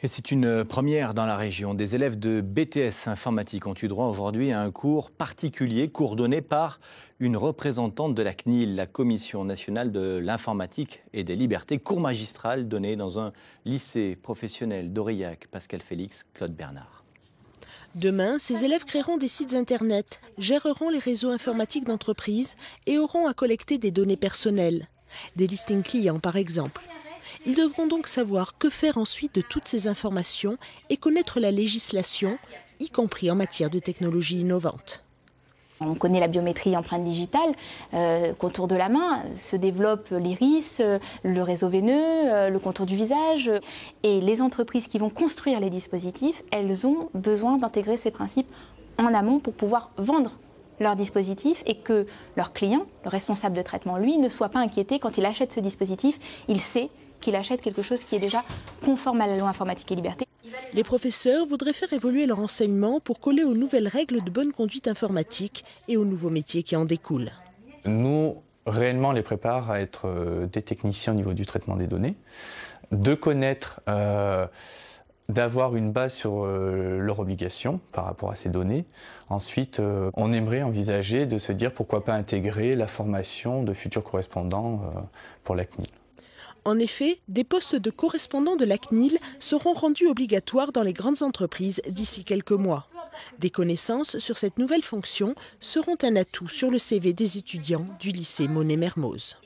Et c'est une première dans la région. Des élèves de BTS informatique ont eu droit aujourd'hui à un cours particulier, cours donné par une représentante de la CNIL, la Commission nationale de l'informatique et des libertés, cours magistral donné dans un lycée professionnel d'Aurillac. Pascal Félix, Claude Bernard. Demain, ces élèves créeront des sites internet, géreront les réseaux informatiques d'entreprise et auront à collecter des données personnelles, des listings clients par exemple. Ils devront donc savoir que faire ensuite de toutes ces informations et connaître la législation, y compris en matière de technologies innovantes. On connaît la biométrie empreinte digitale, contour de la main, se développe l'iris, le réseau veineux, le contour du visage. Et les entreprises qui vont construire les dispositifs, elles ont besoin d'intégrer ces principes en amont pour pouvoir vendre leurs dispositifs et que leur client, le responsable de traitement, lui, ne soit pas inquiété quand il achète ce dispositif. Il sait qu'il achète quelque chose qui est déjà conforme à la loi informatique et liberté. Les professeurs voudraient faire évoluer leur enseignement pour coller aux nouvelles règles de bonne conduite informatique et aux nouveaux métiers qui en découlent. Nous, réellement, les prépare à être des techniciens au niveau du traitement des données, de connaître, d'avoir une base sur leurs obligations par rapport à ces données. Ensuite, on aimerait envisager de se dire pourquoi pas intégrer la formation de futurs correspondants pour la CNIL. En effet, des postes de correspondants de la CNIL seront rendus obligatoires dans les grandes entreprises d'ici quelques mois. Des connaissances sur cette nouvelle fonction seront un atout sur le CV des étudiants du lycée Monet-Mermoz.